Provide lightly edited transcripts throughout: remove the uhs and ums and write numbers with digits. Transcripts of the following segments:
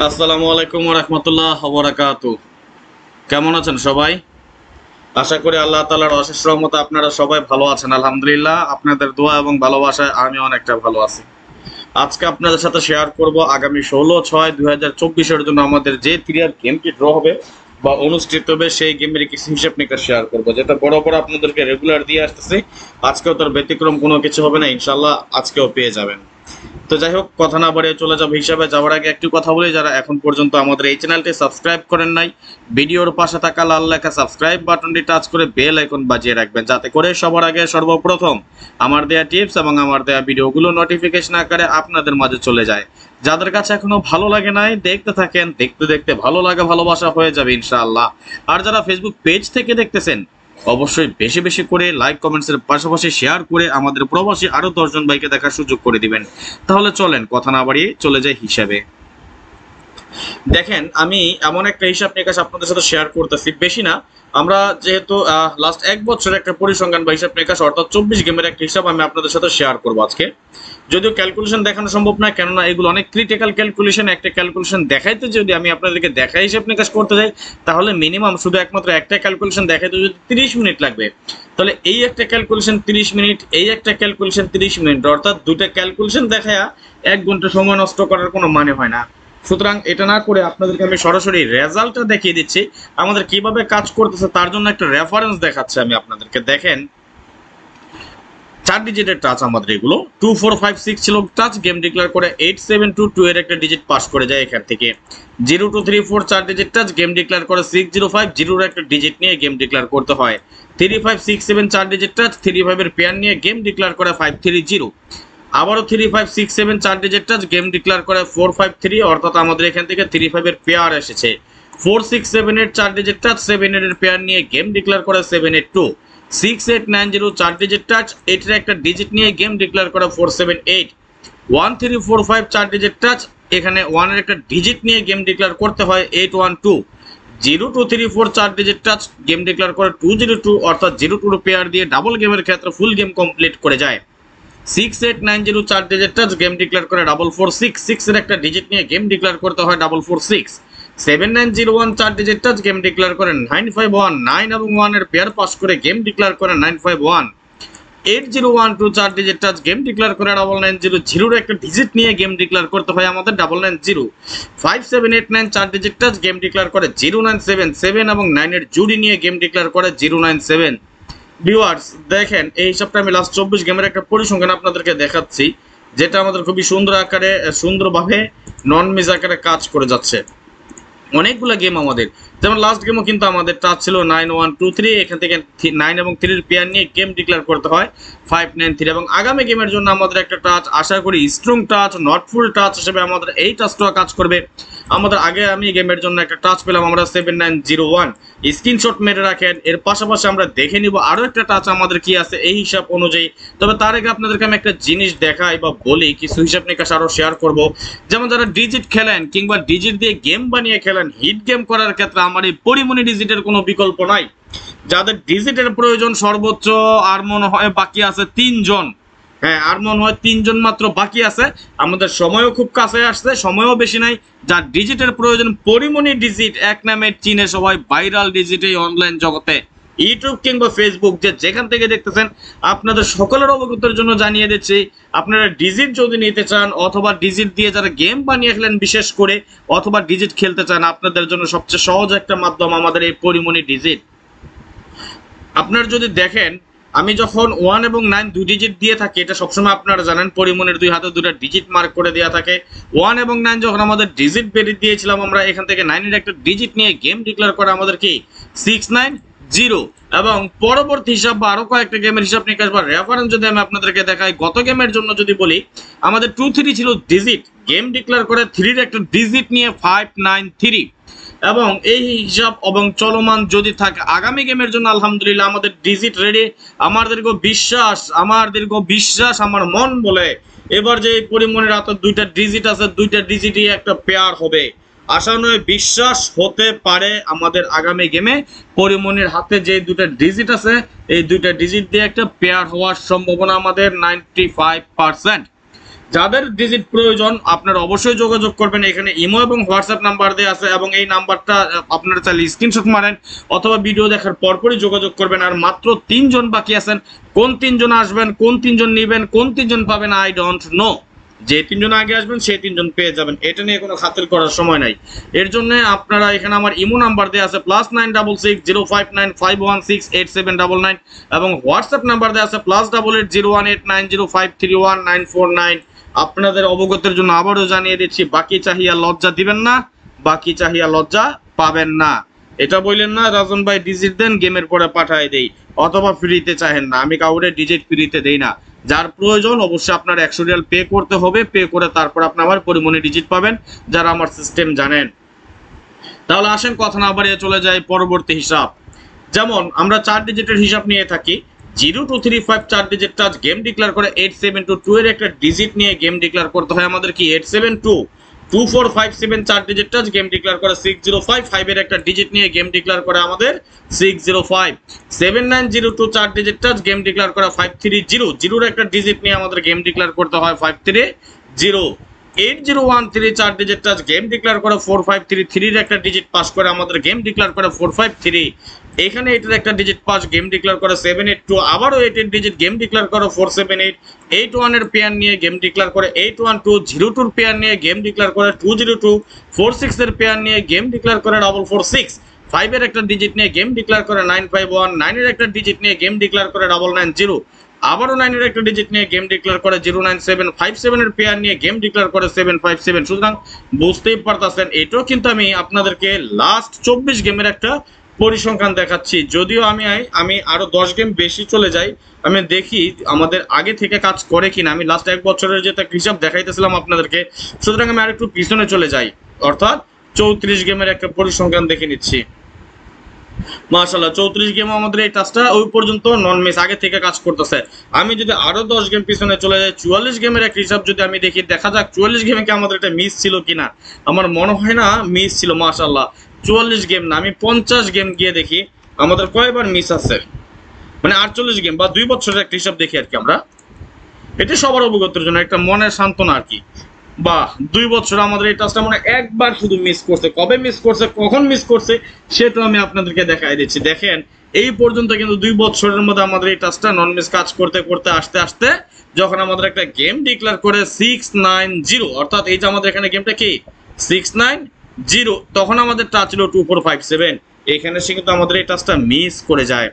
আসসালামু আলাইকুম ওয়া রাহমাতুল্লাহি ওয়া বারাকাতুহু। কেমন আছেন সবাই? আশা করি আল্লাহ তাআলার অশেষ রহমতে আপনারা সবাই ভালো আছেন। আলহামদুলিল্লাহ, আপনাদের দোয়া এবং ভালোবাসায় আমি অনেকটা ভালো আছি। আজকে আপনাদের সাথে শেয়ার করব আগামী 16/6/2024 এর জন্য আমাদের যে ক্রিয়ার গেমটি ড্র হবে বা অনুষ্ঠিত হবে সেই গেমের কিছু হিসাব নিকাশ শেয়ার করব, যেটা বড় বড় আপনাদেরকে রেগুলার দিয়ে আসতেছি। আজকেও তার ব্যতিক্রম কোনো কিছু হবে না, ইনশাআল্লাহ আজকেও পেয়ে যাবেন। তো যাই হোক, কথা না বাড়িয়ে চলে যাব হিসাবে যাওয়ার আগে একটু কথা বলি, যারা এখন পর্যন্ত আমাদের এই চ্যানেলটি সাবস্ক্রাইব করেন নাই, ভিডিওর পাশে থাকা লাল লেখা সাবস্ক্রাইব বাটনটি টাচ করে বেল আইকন বাজিয়ে রাখবেন, যাতে করে সবার আগে সর্বপ্রথম আমার দেয়া টিপস এবং আমার দেয়া ভিডিওগুলো নোটিফিকেশন আকারে আপনাদের মাঝে চলে যায়। যাদের কাছে এখনো ভালো লাগে নাই, দেখতে থাকেন, দেখতে দেখতে ভালো লাগা ভালোবাসা হয়ে যাবে ইনশাআল্লাহ। আর যারা ফেসবুক পেজ থেকে দেখতেছেন, অবশ্যই বেশি বেশি করে লাইক কমেন্টসের পাশাপাশি শেয়ার করে আমাদের প্রবাসী আরো 10 জন ভাইকে দেখার সুযোগ করে দিবেন। তাহলে চলেন কথা না বাড়িয়ে চলে যাই হিসাবে। দেখেন, আমি এমন একটা হিসাব নিকাশ আপনাদের সাথে শেয়ার করতেছি, বেশি না। আমরা যেহেতু লাস্ট এক বছরের একটা পরিসংখ্যান বা হিসাব নিকাশ অর্থাৎ 24 গেমের একটা হিসাব আমি আপনাদের সাথে শেয়ার করবো আজকে। যদিও ক্যালকুলেশন দেখানো সম্ভব না, কেননা এগুলো অনেক ক্রিটিক্যাল ক্যালকুলেশন। একটা ক্যালকুলেশন দেখাইতে যদি আমি আপনাদেরকে দেখাই হিসাব নিকাশ করতে যাই, তাহলে মিনিমাম শুধু একমাত্র একটা ক্যালকুলেশন দেখাইতে যদি 30 মিনিট লাগবে। তাহলে এই একটা ক্যালকুলেশন 30 মিনিট, এই একটা ক্যালকুলেশন 30 মিনিট, অর্থাৎ দুইটা ক্যালকুলেশন দেখায়া 1 ঘন্টা সময় নষ্ট করার কোনো মানে হয় না। সুতরাং এটা না করে আপনাদেরকে আমি সরাসরি রেজাল্টটা দেখিয়ে দিচ্ছি, আমাদের কিভাবে কাজ করতেছে তার জন্য একটা রেফারেন্স দেখাচ্ছি আমি আপনাদেরকে। দেখেন, 4 ডিজিটের টাচ আমাদের এগুলো 2456 ছিল টাচ, গেম ডিক্লেয়ার করে 8722 এর একটা ডিজিট পাস করে যায় এখান থেকে। 0234 4 ডিজিট টাচ, গেম ডিক্লেয়ার করে 6050 এর একটা ডিজিট নিয়ে গেম ডিক্লেয়ার করতে হয়। 3567 4 ডিজিট টাচ, 35 এর পেয়ার নিয়ে গেম ডিক্লেয়ার করে 530। আবারও 3567 4 ডিজিট টাচ, গেম ডিক্লেয়ার করে 453, অর্থাৎ আমাদের এখান থেকে 35 এর পেয়ার এসেছে। 4678 4 ডিজিট টাচ, 78 এর পেয়ার নিয়ে গেম ডিক্লেয়ার করে 782। 6890 4 ডিজিট টাচ, এটার একটা ডিজিট নিয়ে গেম ডিক্লেয়ার করে 478। 1345 4 ডিজিট টাচ, এখানে 1 এর একটা ডিজিট নিয়ে গেম ডিক্লেয়ার করতে হয় 812। 0234 4 ডিজিট টাচ, গেম ডিক্লেয়ার করে 202, অর্থাৎ 02 পেয়ার দিয়ে ডাবল গেমের ক্ষেত্রে ফুল গেম কমপ্লিট করে যায়। 6890 4 ডিজিট টাচ, গেম ডিক্লেয়ার করে 446 এর একটা ডিজিট নিয়ে গেম ডিক্লেয়ার করতে হয় 446। 7901 4 ডিজিট টাচ, গেম ডিক্লেয়ার করে 951, 9 এবং 1 এর পেয়ার পাস করে গেম ডিক্লেয়ার করে 951। 8012 4 ডিজিট টাচ, গেম ডিক্লেয়ার করে 9900 এর একটা ডিজিট নিয়ে গেম ডিক্লেয়ার করতে হয় আমাদের 990। 5789 4 ডিজিট টাচ, গেম ডিক্লেয়ার করে 097, 7 এবং 9 এর জুড়ি নিয়ে গেম ডিক্লেয়ার করে 097। ভিউয়ার্স, দেখেন এই হিসাবটা আমি লাস্ট 24 গেমের একটা পরিসংখ্যান আপনাদেরকে দেখাচ্ছি, যেটা আমাদের খুবই সুন্দর আকারে সুন্দরভাবে নন মিস আকারে কাজ করে যাচ্ছে। অনেকগুলো গেম আমাদের, যেমন লাস্ট গেমও কিন্তু আমাদের টাচ ছিল 9123, এখান থেকে 9 এবং 3 এর পেয়ার নিয়ে গেম ডিক্লেয়ার করতে হয় 593। এবং আগামী গেমের জন্য আমাদের একটা টাচ আশা করি strong touch, not full touch হিসেবে আমাদের এই টাচটা কাজ করবে। আমাদের আগে আমি গেমের জন্য একটা টাচ পেলাম আমরা 7901, স্ক্রিনশট মেরে রাখেন। এর পাশাপাশি আমরা দেখে নিব আরও একটা টাচ আমাদের কি আছে এই হিসাব অনুযায়ী। তবে তার আগে আপনাদেরকে আমি একটা জিনিস দেখাই বা বলি, কিছু হিসাব নিকাশ আরও শেয়ার করব। যেমন যারা ডিজিট খেলেন কিংবা ডিজিট দিয়ে গেম বানিয়ে খেলেন, হিট গেম করার ক্ষেত্রে আমার এই পরিমণি ডিজিটের কোনো বিকল্প নাই। যাদের ডিজিটের প্রয়োজন সর্বোচ্চ আর মনে হয় বাকি আছে 3 জন, হ্যাঁ আর মনে হয় 3 জন মাত্র বাকি আছে। আমাদের সময়ও খুব কাছে আসছে, সময়ও বেশি নাই। যার ডিজিটের প্রয়োজন পরিমণি ডিজিট, এক নামে চিনে সবাই, ভাইরাল ডিজিট এই অনলাইন জগতে, ইউটিউব কিংবা ফেসবুক যে যেখান থেকে দেখতেছেন, আপনাদের সকলের অবগতির জন্য জানিয়ে দিচ্ছি, আপনারা ডিজিট যদি নিতে চান অথবা ডিজিট দিয়ে যারা গেম বানিয়ে খেলেন বিশেষ করে, অথবা ডিজিট খেলতে চান, আপনাদের জন্য সবচেয়ে সহজ একটা মাধ্যম আমাদের এই পরিমণি ডিজিট। আপনারা যদি দেখেন, আমি যখন 1 এবং 9 দুই ডিজিট দিয়ে থাকি, এটা সবসময় আপনারা জানেন পরিমণির দুই হাতে দুটো ডিজিট মার্ক করে দেওয়া থাকে। 1 এবং 9 যখন আমাদের ডিজিট বেরিয়ে দিয়েছিলাম, আমরা এখান থেকে 9 এর একটা ডিজিট নিয়ে গেম ডিক্লেয়ার করে আমাদের কি 690। এবং পরবর্তী হিসাব বা আরো কয়েকটা গেমের হিসাব নিকাশ বা রেফারেন্স যদি আমি আপনাদেরকে দেখাই, গত গেমের জন্য যদি বলি, আমাদের 23 ছিল ডিজিট, গেম ডিক্লেয়ার করে 3 এর একটা ডিজিট নিয়ে 593। এবং এই হিসাব এবং চলমান যদি থাকে আগামী গেমের জন্য, আলহামদুলিল্লাহ আমাদের ডিজিট রেডি। আমার দীর্ঘ বিশ্বাস আমার মন বলে এবার যে পরিমণির হাতে দুইটা ডিজিট আছে, দুইটা ডিজিটই একটা পেয়ার হবে। আশা নয় বিশ্বাস হতে পারে আমাদের আগামী গেমে পরিমণির হাতে যে দুইটা ডিজিট আছে, এই দুইটা ডিজিট দিয়ে একটা পেয়ার হওয়ার সম্ভাবনা আমাদের 95%। যাদের ডিজিট প্রয়োজন আপনারা অবশ্যই যোগাযোগ করবেন। এখানে ইমো এবং হোয়াটসঅ্যাপ নাম্বার দেওয়া আছে এবং এই নাম্বারটা আপনারা চাইলে স্ক্রিনশট মারেন অথবা ভিডিও দেখার পরপরই যোগাযোগ করবেন। আর মাত্র 3 জন বাকি আছেন। কোন 3 জন আসবেন, কোন 3 জন নেবেন, কোন 3 জন পাবেন আই ডোন্ট নো। যে 3 জন আগে আসবেন সেই 3 জন পেয়ে যাবেন, এটা নিয়ে কোনো খাতির করার সময় নাই। এর জন্য আপনারা এখানে আমার ইমো নাম্বার দেওয়া আছে +9660595168799 এবং হোয়াটসঅ্যাপ নাম্বার দেওয়া আছে +88018905319499। আপনাদের অবগতের জন্য আবারও জানিয়ে দিচ্ছি, বাকি চাহিয়া লজ্জা দিবেন না, বাকি চাহিয়া লজ্জা পাবেন না। এটা বললেন না রাজন ভাই ডিজিট দেন গেমের পরে পাঠায় দেই, অথবা ফ্রিতে চাহেন না। আমি কাউরে ডিজিট ফ্রিতে দেই না। যার প্রয়োজন অবশ্যই আপনার 100 রিয়াল পে করতে হবে, পে করে তারপর আপনি আমার পরিমণি ডিজিট পাবেন, যারা আমার সিস্টেম জানেন। তাহলে আসেন কথা না বাড়িয়ে চলে যাই পরবর্তী হিসাব। যেমন আমরা 4 ডিজিটের হিসাব নিয়ে থাকি। 0235 4 ডিজিট টাচ গেম ডিক্লেয়ার করে 8722 এর একটা ডিজিট নিয়ে গেম ডিক্লেয়ার করতে হয় আমাদের কি 872 2457 4 ডিজিট টাচ গেম ডিক্লেয়ার করে 6055 এর একটা ডিজিট নিয়ে গেম ডিক্লেয়ার করে আমাদের 605 7902 4 ডিজিট টাচ গেম ডিক্লেয়ার করে 530 জিরোর একটা ডিজিট নিয়ে আমাদের গেম ডিক্লেয়ার করতে হয় 530 8013 4 ডিজিট টাচ গেম ডিক্লেয়ার করে 4533 এর একটা ডিজিট পাস করে আমাদের গেম ডিক্লেয়ার করে 453। এখানে এটার একটা ডিজিট পাস গেম ডিক্লেয়ার করে 782, আবারও 8 ডিজিট গেম ডিক্লেয়ার করে 478। 81 এর পেয়ার নিয়ে গেম ডিক্লেয়ার করে 812, 02 এর পেয়ার নিয়ে গেম ডিক্লেয়ার করে 202, 46 এর পেয়ার নিয়ে গেম ডিক্লেয়ার করে 446, 5 এর একটা ডিজিট নিয়ে গেম ডিক্লেয়ার করে 951, 9 এর একটা ডিজিট নিয়ে গেম ডিক্লেয়ার করে 990, আবারও 9 এর একটা ডিজিট নিয়ে গেম ডিক্লেয়ার করে 097, 57 এর পেয়ার নিয়ে গেম ডিক্লেয়ার করে 757। সুতরাং বুঝতেই পারতেছেন এটাও কিন্তু আমি আপনাদেরকে লাস্ট 24 গেমের একটা পরিসংখ্যান দেখাচ্ছি। যদিও আমি আরো 10 গেম বেশি চলে যাই, আমি দেখি আমাদের আগে থেকে কাজ করে কিনা। আমি লাস্ট 1 বছরের যেটা হিসাব দেখাইতেছিলাম আপনাদেরকে, সুতরাং আমি আরেকটু পিছনে চলে যাই, অর্থাৎ 34 গেমের একটা পরিসংখ্যান দেখে নিচ্ছি। মাশাআল্লাহ 34 গেম আমাদের এই টাচটা ওই পর্যন্ত নন মিস আগে থেকে কাজ করতেছে। আমি যদি আরো 10 গেম পিছনে চলে যাই, 44 গেমের একটা হিসাব যদি আমি দেখি, দেখা যাক 44 গেমে কি আমাদের একটা মিস ছিল কিনা। আমার মনে হয় না মিস ছিল। মাশাআল্লাহ 44 গেম না, আমি 50 গেম গিয়ে দেখি আমাদের কয়বার মিস আছে। মানে 48 গেম বা 2 বছরের একটা হিসাব দেখি আর কি আমরা। এটা সবার অবগতের জন্য একটা মনের সান্ত্বনা আর কি। বা 2 বছর আমাদের এই টাচটা মানে একবার শুধু মিস করছে। কবে মিস করছে, কখন মিস করছে সেটা আমি আপনাদেরকে দেখাই দিচ্ছি। দেখেন এই পর্যন্ত কিন্তু 2 বছরের মধ্যে আমাদের এই টাচটা নন মিস কাজ করতে করতে আস্তে আস্তে যখন আমাদের একটা গেম ডিক্লেয়ার করে 690, অর্থাৎ এই যে আমাদের এখানে গেমটা কি 690, তখন আমাদের টাচ ছিল 2457। এখানে সে কিন্তু আমাদের এই টাচটা মিস করে যায়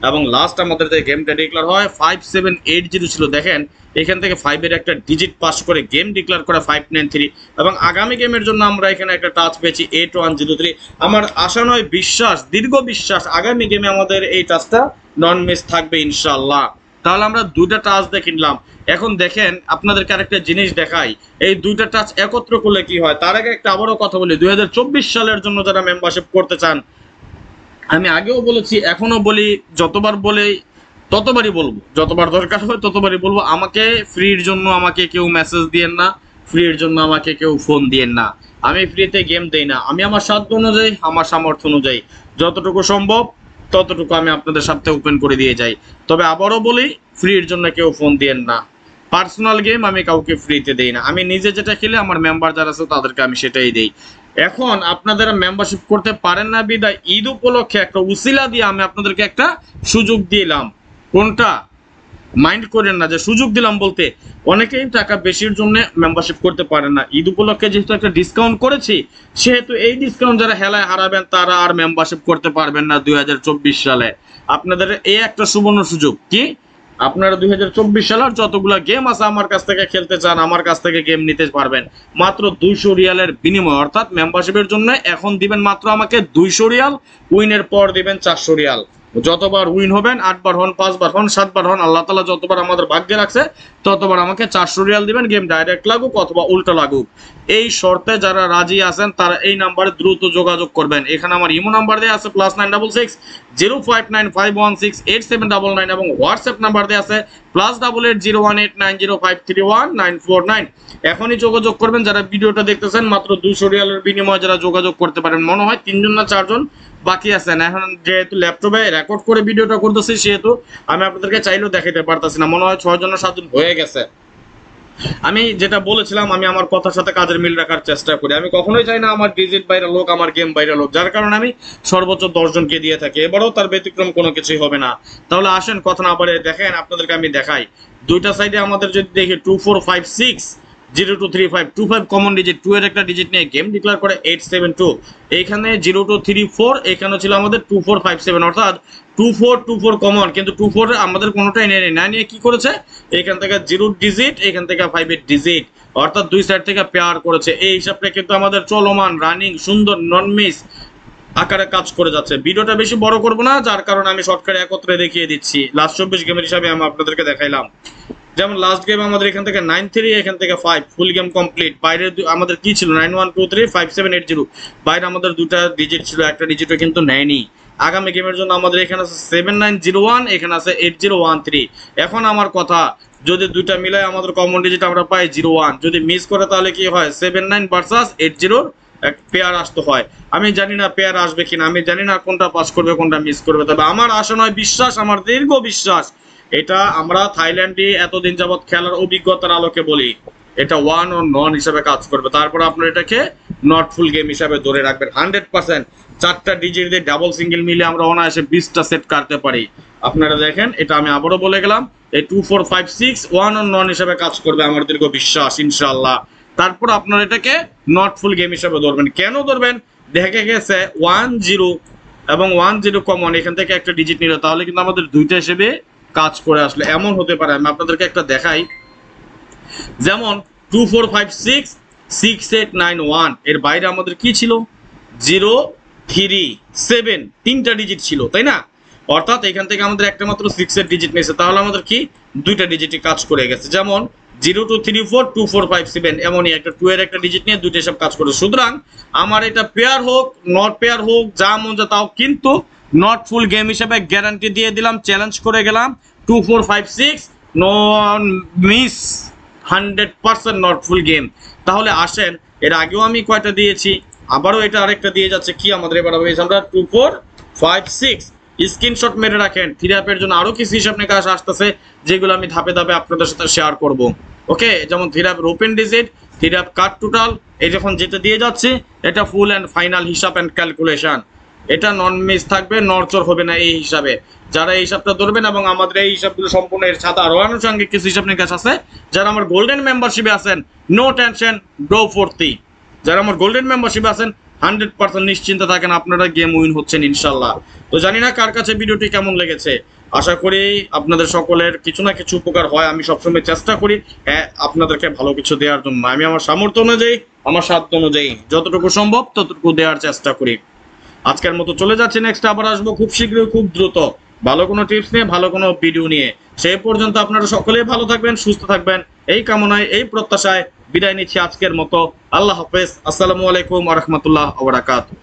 এবং লাস্ট আমাদের যে গেমটা ডিক্লেয়ার হয় 5780 ছিল। দেখেন এখান থেকে 5 এর একটা ডিজিট পাস করে গেম ডিক্লেয়ার করে 593 এবং আগামী গেমের জন্য আমরা এখানে একটা টাচ পেয়েছি 8103। আমার আশা নয় বিশ্বাস, দীর্ঘ বিশ্বাস, আগামী গেমে আমাদের এই টাচটা নন মিস থাকবে ইনশাআল্লাহ। তাহলে আমরা 2টা টাচ দেখে নিলাম। এখন দেখেন আপনাদেরকে আরেকটা জিনিস দেখাই, এই 2টা টাচ একত্র করলে কি হয়। তার আগে একটা আবারও কথা বলি, 2024 সালের জন্য যারা মেম্বারশিপ করতে চান, আমি আগেও বলেছি এখনো বলি, যতবার বলি ততবারই বলবো, যতবার দরকার হয় ততবারই বলবো, আমাকে ফ্রির জন্য আমাকে কেউ মেসেজ দিয়েন না, ফ্রির জন্য আমাকে কেউ ফোন দিয়েন না। আমি ফ্রিতে গেম দেই না। আমি আমার সাধ্য অনুযায়ী, আমার সামর্থ্য অনুযায়ী যতটুকু সম্ভব ততটুকু আমি আপনাদের সাথে ওপেন করে দিয়ে যাই। তবে আবারও বলি, ফ্রির জন্য কেউ ফোন দিয়েন না। পার্সোনাল গেম আমি কাউকে ফ্রিতে দেই না। আমি নিজে যেটা খেলে আমার মেম্বার যারা আছে তাদেরকে আমি সেটাই দেই। এখন আপনারা মেম্বারশিপ করতে পারেন না বিদায় ঈদ উপলক্ষে একটা উসিলা দিয়ে আমি আপনাদেরকে একটা সুযোগ দিলাম। কোনটা মাইন্ড করেন না যে সুযোগ দিলাম বলতে, অনেকেই টাকা বেশির জন্য মেম্বারশিপ করতে পারেন না। ঈদ উপলক্ষে যেহেতু একটা ডিসকাউন্ট করেছি, সেহেতু এই ডিসকাউন্ট যারা হেলায় হারাবেন তারা আর মেম্বারশিপ করতে পারবেন না 2024 সালে। আপনাদের এই একটা সুবর্ণ সুযোগ কি, আপনারা 2024 সালের যতগুলা গেম আছে আমার কাছ থেকে খেলতে চান, আমার কাছ থেকে গেম নিতে পারবেন মাত্র 200 রিয়ালের বিনিময়ে। অর্থাৎ মেম্বারশিপের জন্য এখন দিবেন মাত্র আমাকে 200 রিয়াল, উইনের পর দিবেন 400 রিয়াল। যতবার উইন হবেন, 8 বার হন, 5 বার হন, 7 বার হন, আল্লাহ তাআলা যতবার আমাদের ভাগ্যে রাখছে ততবার আমাকে 400 রিয়াল দিবেন, গেম ডাইরেক্ট লাগুক অথবা উল্টো লাগুক। এই শর্তে যারা রাজি আছেন তারা এই নাম্বারে দ্রুত যোগাযোগ করবেন। এখানে আমার ইমো নাম্বার দেওয়া আছে +966 0595168799 এবং হোয়াটসঅ্যাপ নাম্বার দেওয়া আছে +88018905319499। এখনই যোগাযোগ করবেন যারা ভিডিওটা দেখতেছেন। মাত্র 200 রিয়ালের বিনিময়ে যারা যোগাযোগ করতে পারেন, মনে হয় 3 জন না 4 জন বাকি আছেন। এখন যেহেতু ল্যাপটপে রেকর্ড করে ভিডিওটা করতেছি সেহেতু আমি আপনাদেরকে চাইলেও দেখাতে পারতাছি না। মনে হয় 6 জন না 7 জন হয়ে গেছে। আমি যেটা বলেছিলাম, আমি আমার কথার সাথে কাজের মিল রাখার চেষ্টা করি। আমি কখনোই চাই না আমার ডিজিট ভাইরাল হোক, আমার গেম ভাইরাল হোক, যার কারণে আমি সর্বোচ্চ 10 জনকে দিয়ে থাকি। এবারেও তার ব্যতিক্রম কোনো কিছুই হবে না। তাহলে আসেন কথা না বাড়িয়ে দেখেন, আপনাদেরকে আমি দেখাই দুইটা সাইডে আমাদের যদি দেখি 2456 0235 25 কমন ডিজিট, 2 এর একটা ডিজিট নিয়ে গেম ডিক্লেয়ার করে 872। এইখানে 0234 এখানে ছিল আমাদের 2457, অর্থাৎ 2424 কমন, কিন্তু 24 আমাদের কোনোটাই নেই। না নিয়ে কি করেছে, এখান থেকে 0 ডিজিট, এখান থেকে 5 এর ডিজিট, অর্থাৎ দুই সাইড থেকে পেয়ার করেছে। এই হিসাবটা কিন্তু আমাদের চলমান রানিং সুন্দর নন মিস আকারে কাজ করে যাচ্ছে। ভিডিওটা বেশি বড় করব না, যার কারণে আমি শর্টকাটে একত্রে দেখিয়ে দিচ্ছি। লাস্ট 24 গেমের হিসাবে আমি আপনাদেরকে দেখাইলাম। যেমন লাস্ট গেম আমাদের এখান থেকে 9-3, এখান থেকে 5, ফুল গেম কমপ্লিট। বাইরে আমাদের কি ছিল 9123 5780, বাইরে আমাদের দুটা ডিজিট ছিল, একটা ডিজিটও কিন্তু নেয়নি। আগামী গেমের জন্য আমাদের এখানে আছে 7901, এখানে আছে 8013। এখন আমার কথা, যদি দুইটা মিলাই আমাদের কমন ডিজিট আমরা পাই 01, যদি মিস করে তাহলে কি হয় 79 ভার্সাস 80 এক পেয়ার আসতে হয়। আমি জানি না পেয়ার আসবে কিনা, আমি জানি না কোনটা পাস করবে কোনটা মিস করবে, তবে আমার আশা নয় বিশ্বাস, আমার দীর্ঘ বিশ্বাস, এটা আমরা থাইল্যান্ডে এতদিন যাবৎ খেলার অভিজ্ঞতার আলোকে বলি, এটা ওয়ান ও নন হিসাবে কাজ করবে। তারপর আপনার এটাকে নট ফুল গেম হিসাবে ধরে রাখবেন 100%। 4টা ডিজিট দিয়ে ডাবল সিঙ্গেল মিলে আমরা অনায়াসে 20টা সেট কাটতে পারি। আপনারা দেখেন, এটা আমি আবারও বলে গেলাম, এই 2456 ওয়ান ও নন হিসাবে কাজ করবে, আমার দীর্ঘ বিশ্বাস ইনশাআল্লাহ। তারপর আপনারা এটাকে নট ফুল গেম হিসাবে ধরবেন। কেন ধরবেন, দেখে গেছে 10 এবং 10 কমন, এখান থেকে একটা ডিজিট নিল, তাহলে কিন্তু আমাদের দুইটা হিসেবে কাজ করে আসলে এমন হতে পারে। আমি আপনাদেরকে একটা দেখাই, যেমন 2456 6891, এর বাইরে আমাদের কি ছিল 037, 3টা ডিজিট ছিল, তাই না? অর্থাৎ এখান থেকে আমাদের একটা মাত্র 6 এর ডিজিট নিয়েছে, তাহলে আমাদের কি দুইটা ডিজিটই কাজ করে গেছে। যেমন 0234 2457, এমনই একটা 2 এর একটা ডিজিট নিয়ে দুইটা সব কাজ করে। সুতরাং আমার এটা পেয়ার হোক নট পেয়ার হোক যা মন যা তাও, কিন্তু নট ফুল গেম হিসেবে গ্যারান্টি দিয়ে দিলাম, চ্যালেঞ্জ করে গেলাম 2456 নন মিস 100% নট ফুল গেম। তাহলে আসেন, এর আগেও আমি কয়টা দিয়েছি, আবারও এটা আরেকটা দিয়ে যাচ্ছে কি আমাদের এবার হয়েছে আমরা 2456। স্ক্রিনশট মেরে রাখেন, থিরাপের জন্য আরো কিছু হিসাব নিকাশ আসতেছে, যেগুলো আমি ধাপে ধাপে আপনাদের সাথে শেয়ার করব। ওকে, যেমন থিরাপের ওপেন ডিজিট, থিরাপ কাট টোটাল, এই যখন যেটা দিয়ে যাচ্ছে এটা ফুল অ্যান্ড ফাইনাল হিসাব অ্যান্ড ক্যালকুলেশন, এটা নন মিস থাকবে, নড়চড় হবে না এই হিসাবে। যারা এই হিসাবটা ধরবেন এবং আমাদের এই হিসাবগুলো সম্পূর্ণ এর সাথে আরো আনুষঙ্গিক কিছু হিসাব নিকাশ আছে, যারা আমার গোল্ডেন মেম্বারশিপে আছেন নো টেনশন গো ফোর্থি, যারা আমার গোল্ডেন মেম্বারশিপে আছেন 100% নিশ্চিন্ত থাকেন, আপনারা গেম উইন হচ্ছেন ইনশাল্লাহ। তো জানি না কার কাছে ভিডিওটি কেমন লেগেছে, আশা করি আপনাদের সকলের কিছু না কিছু উপকার হয়। আমি সবসময় চেষ্টা করি আপনাদেরকে ভালো কিছু দেওয়ার জন্য। আমি আমার সামর্থ্য অনুযায়ী, আমার সাধ্য অনুযায়ী যতটুকু সম্ভব ততটুকু দেওয়ার চেষ্টা করি। আজকের মতো চলে যাচ্ছি, নেক্সট আবার আসবো খুব শীঘ্রই, খুব দ্রুত, ভালো কোনো টিপস নিয়ে, ভালো কোনো ভিডিও নিয়ে। সেই পর্যন্ত আপনারা সকলেই ভালো থাকবেন, সুস্থ থাকবেন, এই কামনায় এই প্রত্যাশায় বিদায় নিচ্ছি আজকের মতো। আল্লাহ হাফেজ, আসসালামু আলাইকুম ওয়া রাহমাতুল্লাহি ওয়া বারাকাতুহু।